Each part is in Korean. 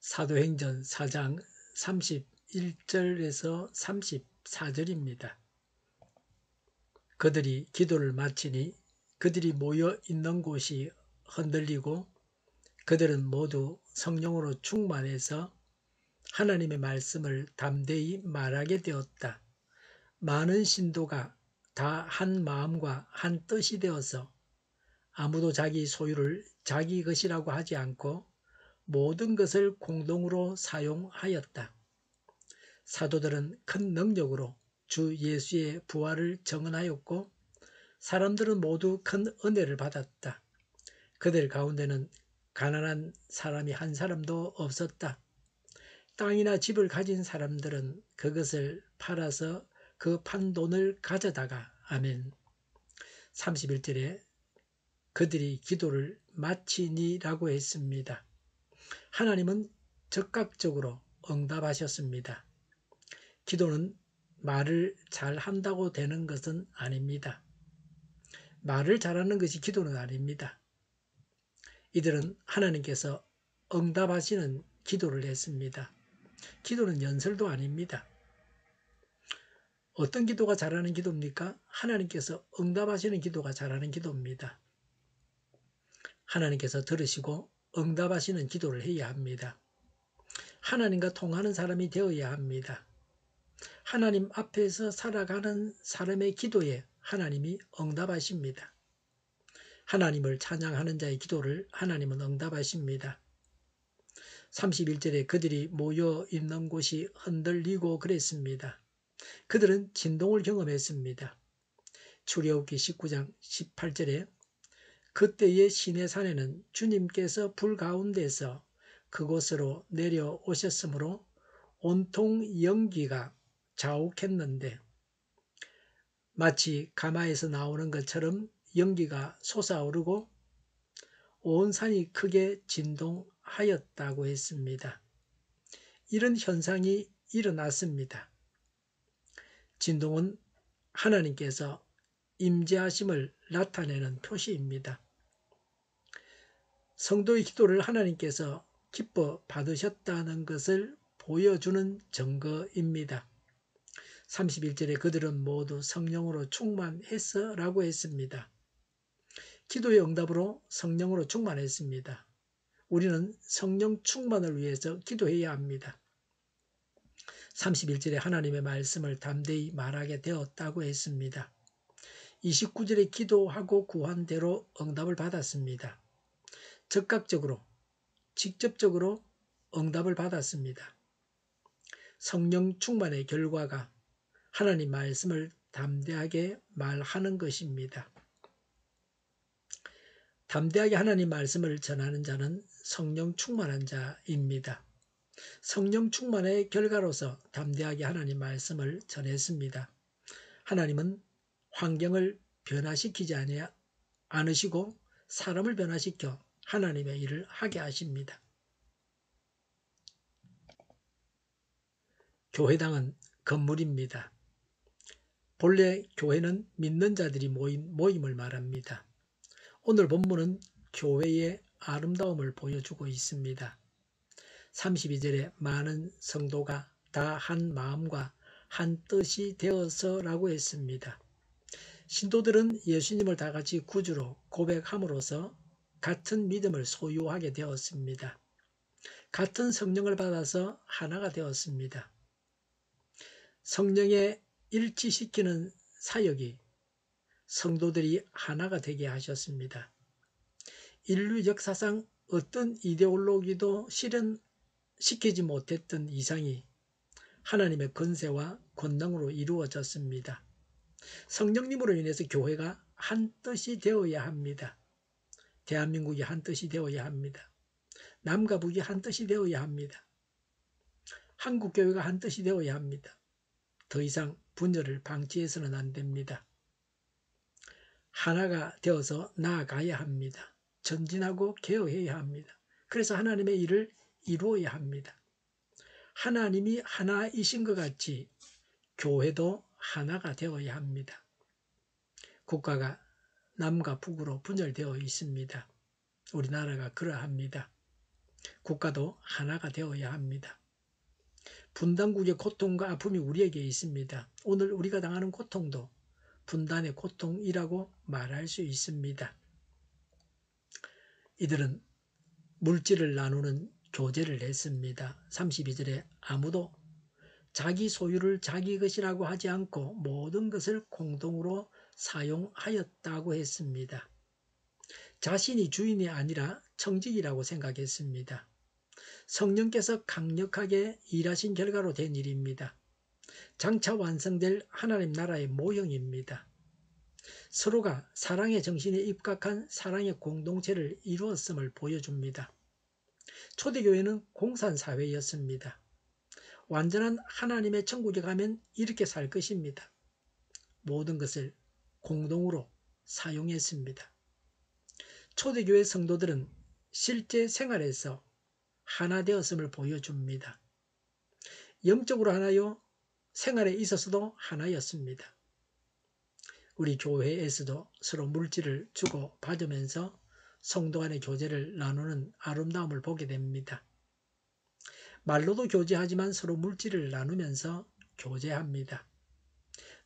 사도행전 4장 31절에서 34절입니다. 그들이 기도를 마치니 그들이 모여 있는 곳이 흔들리고 그들은 모두 성령으로 충만해서 하나님의 말씀을 담대히 말하게 되었다. 많은 신도가 다 한 마음과 한 뜻이 되어서 아무도 자기 소유를 자기 것이라고 하지 않고 모든 것을 공동으로 사용하였다. 사도들은 큰 능력으로 주 예수의 부활을 증언하였고 사람들은 모두 큰 은혜를 받았다. 그들 가운데는 가난한 사람이 한 사람도 없었다. 땅이나 집을 가진 사람들은 그것을 팔아서 그 판돈을 가져다가 아멘. 31절에 그들이 기도를 마치니라고 했습니다. 하나님은 즉각적으로 응답하셨습니다. 기도는 말을 잘한다고 되는 것은 아닙니다. 말을 잘하는 것이 기도는 아닙니다. 이들은 하나님께서 응답하시는 기도를 했습니다. 기도는 연설도 아닙니다. 어떤 기도가 잘하는 기도입니까? 하나님께서 응답하시는 기도가 잘하는 기도입니다. 하나님께서 들으시고 응답하시는 기도를 해야 합니다. 하나님과 통하는 사람이 되어야 합니다. 하나님 앞에서 살아가는 사람의 기도에 하나님이 응답하십니다. 하나님을 찬양하는 자의 기도를 하나님은 응답하십니다. 31절에 그들이 모여 있는 곳이 흔들리고 그랬습니다. 그들은 진동을 경험했습니다. 출애굽기 19장 18절에 그때의 시내산에는 주님께서 불 가운데서 그곳으로 내려오셨으므로 온통 연기가 자욱했는데 마치 가마에서 나오는 것처럼 연기가 솟아오르고 온 산이 크게 진동하였다고 했습니다. 이런 현상이 일어났습니다. 진동은 하나님께서 임재하심을 나타내는 표시입니다. 성도의 기도를 하나님께서 기뻐 받으셨다는 것을 보여주는 증거입니다. 31절에 그들은 모두 성령으로 충만했어 라고 했습니다. 기도의 응답으로 성령으로 충만했습니다. 우리는 성령 충만을 위해서 기도해야 합니다. 31절에 하나님의 말씀을 담대히 말하게 되었다고 했습니다. 29절에 기도하고 구한 대로 응답을 받았습니다. 즉각적으로, 직접적으로 응답을 받았습니다. 성령 충만의 결과가 하나님 말씀을 담대하게 말하는 것입니다. 담대하게 하나님 말씀을 전하는 자는 성령 충만한 자입니다. 성령 충만의 결과로서 담대하게 하나님 말씀을 전했습니다. 하나님은 환경을 변화시키지 않으시고 사람을 변화시켜 하나님의 일을 하게 하십니다. 교회당은 건물입니다. 본래 교회는 믿는 자들이 모임을 말합니다. 오늘 본문은 교회의 아름다움을 보여주고 있습니다. 32절에 많은 성도가 다 한 마음과 한 뜻이 되어서라고 했습니다. 신도들은 예수님을 다 같이 구주로 고백함으로써 같은 믿음을 소유하게 되었습니다. 같은 성령을 받아서 하나가 되었습니다. 성령에 일치시키는 사역이 성도들이 하나가 되게 하셨습니다. 인류 역사상 어떤 이데올로기도 실현시키지 못했던 이상이 하나님의 권세와 권능으로 이루어졌습니다. 성령님으로 인해서 교회가 한 뜻이 되어야 합니다. 대한민국이 한 뜻이 되어야 합니다. 남과 북이 한 뜻이 되어야 합니다. 한국교회가 한 뜻이 되어야 합니다. 더 이상 분열을 방치해서는 안 됩니다. 하나가 되어서 나아가야 합니다. 전진하고 개혁해야 합니다. 그래서 하나님의 일을 이루어야 합니다. 하나님이 하나이신 것 같이 교회도 하나가 되어야 합니다. 국가가 남과 북으로 분열되어 있습니다. 우리나라가 그러합니다. 국가도 하나가 되어야 합니다. 분단국의 고통과 아픔이 우리에게 있습니다. 오늘 우리가 당하는 고통도 분단의 고통이라고 말할 수 있습니다. 이들은 물질을 나누는 교제를 했습니다. 32절에 아무도 자기 소유를 자기 것이라고 하지 않고 모든 것을 공동으로 사용하였다고 했습니다. 자신이 주인이 아니라 청직이라고 생각했습니다. 성령께서 강력하게 일하신 결과로 된 일입니다. 장차 완성될 하나님 나라의 모형입니다. 서로가 사랑의 정신에 입각한 사랑의 공동체를 이루었음을 보여줍니다. 초대교회는 공산사회였습니다. 완전한 하나님의 천국에 가면 이렇게 살 것입니다. 모든 것을 공동으로 사용했습니다. 초대교회 성도들은 실제 생활에서 하나 되었음을 보여줍니다. 영적으로 하나요, 생활에 있어서도 하나였습니다. 우리 교회에서도 서로 물질을 주고 받으면서 성도 간의 교제를 나누는 아름다움을 보게 됩니다. 말로도 교제하지만 서로 물질을 나누면서 교제합니다.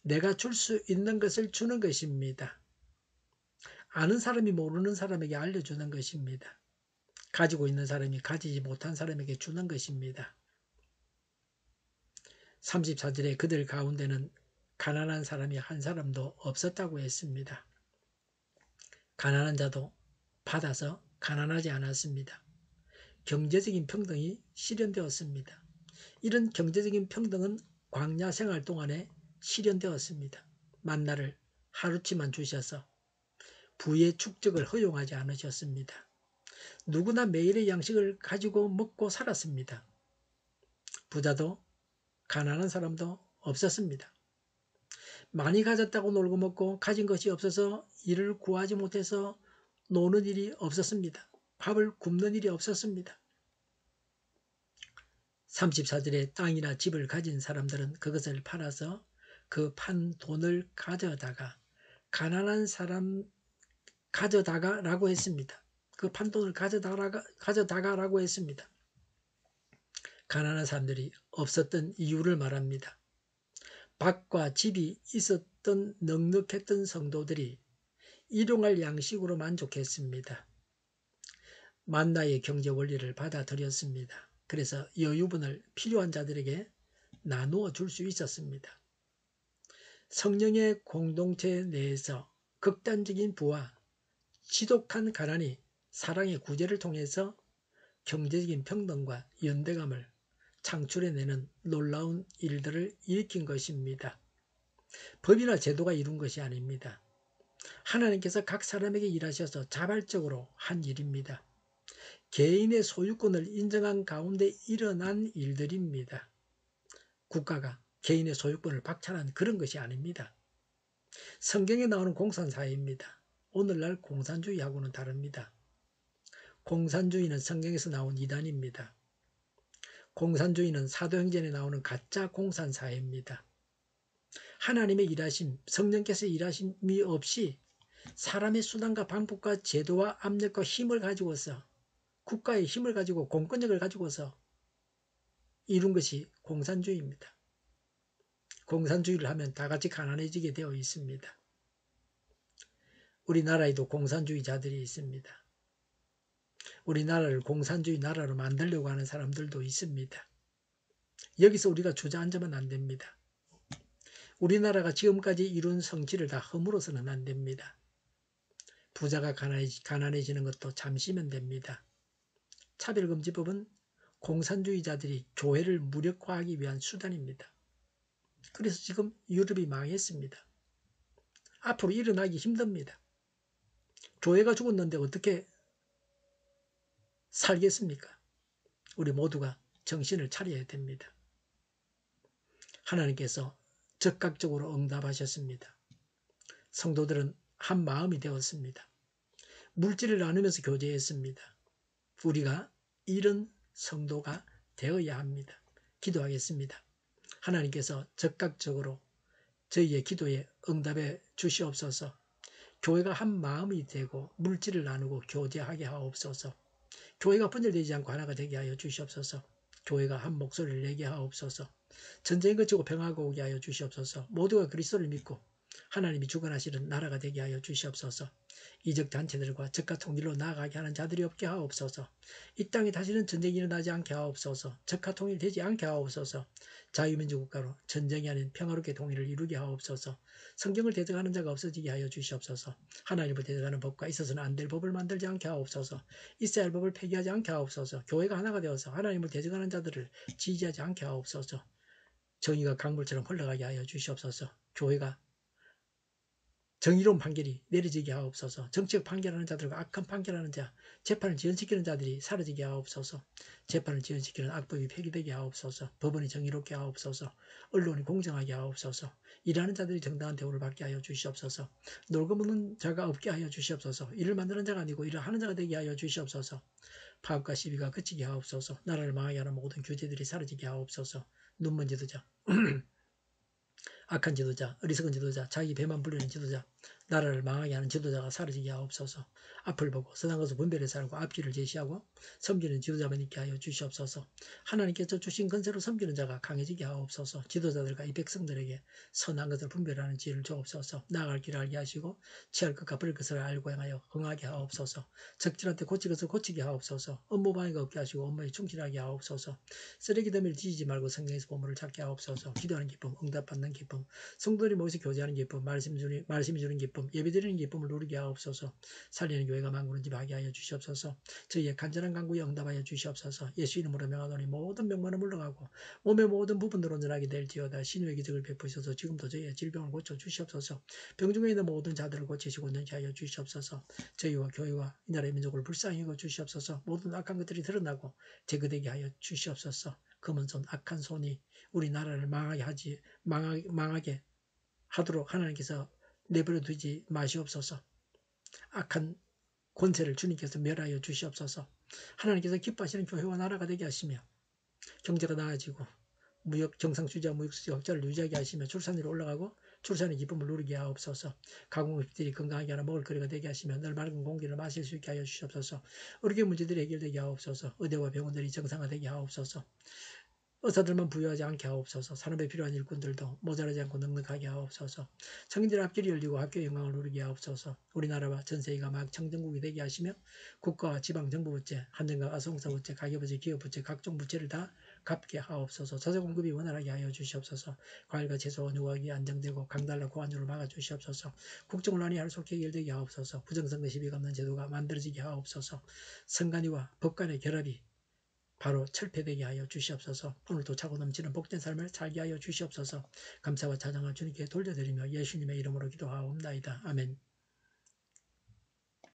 내가 줄 수 있는 것을 주는 것입니다. 아는 사람이 모르는 사람에게 알려주는 것입니다. 가지고 있는 사람이 가지지 못한 사람에게 주는 것입니다. 34절에 그들 가운데는 가난한 사람이 한 사람도 없었다고 했습니다. 가난한 자도 받아서 가난하지 않았습니다. 경제적인 평등이 실현되었습니다. 이런 경제적인 평등은 광야 생활 동안에 실현되었습니다. 만나를 하루치만 주셔서 부의 축적을 허용하지 않으셨습니다. 누구나 매일의 양식을 가지고 먹고 살았습니다. 부자도 가난한 사람도 없었습니다. 많이 가졌다고 놀고 먹고 가진 것이 없어서 일을 구하지 못해서 노는 일이 없었습니다. 밥을 굶는 일이 없었습니다. 34절에 땅이나 집을 가진 사람들은 그것을 팔아서 그 판 돈을 가져다가 가난한 사람 가져다가라고 했습니다. 그 판 돈을 가져다가라고 했습니다. 가난한 사람들이 없었던 이유를 말합니다. 밭과 집이 있었던 넉넉했던 성도들이 일용할 양식으로 만족했습니다. 만나의 경제 원리를 받아들였습니다. 그래서 여유분을 필요한 자들에게 나누어 줄 수 있었습니다. 성령의 공동체 내에서 극단적인 부와 지독한 가난이 사랑의 구제를 통해서 경제적인 평등과 연대감을 창출해내는 놀라운 일들을 일으킨 것입니다. 법이나 제도가 이룬 것이 아닙니다. 하나님께서 각 사람에게 일하셔서 자발적으로 한 일입니다. 개인의 소유권을 인정한 가운데 일어난 일들입니다. 국가가 개인의 소유권을 박탈한 그런 것이 아닙니다. 성경에 나오는 공산사회입니다. 오늘날 공산주의하고는 다릅니다. 공산주의는 성경에서 나온 이단입니다. 공산주의는 사도행전에 나오는 가짜 공산사회입니다. 하나님의 일하심, 성령께서 일하심이 없이 사람의 수단과 방법과 제도와 압력과 힘을 가지고서 국가의 힘을 가지고 공권력을 가지고서 이룬 것이 공산주의입니다. 공산주의를 하면 다 같이 가난해지게 되어 있습니다. 우리나라에도 공산주의자들이 있습니다. 우리나라를 공산주의 나라로 만들려고 하는 사람들도 있습니다. 여기서 우리가 주저앉으면 안 됩니다. 우리나라가 지금까지 이룬 성취를 다 허물어서는 안 됩니다. 부자가 가난해지는 것도 잠시면 됩니다. 차별금지법은 공산주의자들이 교회를 무력화하기 위한 수단입니다. 그래서 지금 유럽이 망했습니다. 앞으로 일어나기 힘듭니다. 교회가 죽었는데 어떻게 살겠습니까? 우리 모두가 정신을 차려야 됩니다. 하나님께서 적극적으로 응답하셨습니다. 성도들은 한 마음이 되었습니다. 물질을 나누면서 교제했습니다. 우리가 이런 성도가 되어야 합니다. 기도하겠습니다. 하나님께서 적극적으로 저희의 기도에 응답해 주시옵소서. 교회가 한 마음이 되고 물질을 나누고 교제하게 하옵소서. 교회가 분열되지 않고 하나가 되게 하여 주시옵소서. 교회가 한 목소리를 내게 하옵소서. 전쟁이 그치고 평화가 오게 하여 주시옵소서. 모두가 그리스도를 믿고 하나님이 주관하시는 나라가 되게 하여 주시옵소서. 이적 단체들과 적과 통일로 나아가게 하는 자들이 없게 하옵소서. 이 땅에 다시는 전쟁이 일어나지 않게 하옵소서. 적과 통일되지 않게 하옵소서. 자유민주 국가로 전쟁이 아닌 평화롭게 통일을 이루게 하옵소서. 성경을 대적하는 자가 없어지게 하여 주시옵소서. 하나님을 대적하는 법과 있어서는 안 될 법을 만들지 않게 하옵소서. 있어야 할 법을 폐기하지 않게 하옵소서. 교회가 하나가 되어서 하나님을 대적하는 자들을 지지하지 않게 하옵소서. 정의가 강물처럼 흘러가게 하여 주시옵소서. 교회가 정의로운 판결이 내려지게 하옵소서. 정치적 판결하는 자들과 악한 판결하는 자, 재판을 지연시키는 자들이 사라지게 하옵소서. 재판을 지연시키는 악법이 폐기되게 하옵소서. 법원이 정의롭게 하옵소서. 언론이 공정하게 하옵소서. 일하는 자들이 정당한 대우를 받게 하여 주시옵소서. 놀고 먹는 자가 없게 하여 주시옵소서. 일을 만드는 자가 아니고 일을 하는 자가 되게 하여 주시옵소서. 파업과 시비가 그치게 하옵소서. 나라를 망하게 하는 모든 규제들이 사라지게 하옵소서. 눈먼 지도자 악한 지도자, 어리석은 지도자, 자기 배만 불리는 지도자, 나라를 망하게 하는 지도자가 사라지게 하옵소서. 앞을 보고 선한 것을 분별해서 알고 앞길을 제시하고 섬기는 지도자만 있게 하여 주시옵소서. 하나님께서 주신 건세로 섬기는 자가 강해지게 하옵소서. 지도자들과 이 백성들에게 선한 것을 분별하는 지혜를 주옵소서. 나아갈 길을 알게 하시고 취할 것과 버릴 것을 알고 행하여 흥하게 하옵소서. 적진한테 고칠 것을 고치게 하옵소서. 업무 방해가 없게 하시고 업무에 충실하게 하옵소서. 쓰레기 더미를 뒤지지 말고 성경에서 보물을 찾게 하옵소서. 기도하는 기쁨, 응답받는 기쁨, 성도들이 모여서 교제하는 기쁨, 말씀이 주는 기쁨, 예배드리는 기쁨을 누리게 하옵소서. 살리는 교회가 만국을 지배하게 하여 주시옵소서. 저희의 간절한 간구에 응답하여 주시옵소서. 예수 이름으로 명하노니 모든 병만은 물러가고 몸의 모든 부분들 온전하게 될지어다. 신유의 기적을 베푸셔서 지금도 저희의 질병을 고쳐 주시옵소서. 병 중에 있는 모든 자들을 고치시고 온전케 하여 주시옵소서. 저희와 교회와 이 나라의 민족을 불쌍히 여겨 주시옵소서. 모든 악한 것들이 드러나고 제거되게 하여 주시옵소서. 검은 손, 악한 손이 우리나라를 망하게 하도록 하나님께서 내버려 두지 마시옵소서. 악한 권세를 주님께서 멸하여 주시옵소서. 하나님께서 기뻐하시는 교회와 나라가 되게 하시며 경제가 나아지고 무역 정상 수지와 무역 수지 흑자를 유지하게 하시며 출산율이 올라가고 출산의 기쁨을 누리게 하옵소서. 가공업들이 건강하게 하나 먹을 거리가 되게 하시며 늘 맑은 공기를 마실 수 있게 하여 주시옵소서. 의료계 문제들이 해결되게 하옵소서. 의대와 병원들이 정상화되게 하옵소서. 의사들만 부유하지 않게 하옵소서. 산업에 필요한 일꾼들도 모자라지 않고 넉넉하게 하옵소서. 청년들의 앞길이 열리고 학교의 영광을 누리게 하옵소서. 우리나라와 전 세계가 막 청정국이 되게 하시며 국가와 지방정부부채, 한전과 아성사부채, 가계부채, 기업부채, 각종 부채를 다 갚게 하옵소서. 자재 공급이 원활하게 하여 주시옵소서. 과일과 채소와 누각이 안정되고 강달러 고환율을 막아주시옵소서. 국정논란이 할수록 해결되게 하옵소서. 부정선거 시비가 없는 제도가 만들어지게 하옵소서. 선관위와 법관의 결합이 바로 철폐되게 하여 주시옵소서. 오늘도 차고 넘치는 복된 삶을 살게 하여 주시옵소서. 감사와 찬양을 주님께 돌려드리며 예수님의 이름으로 기도하옵나이다. 아멘.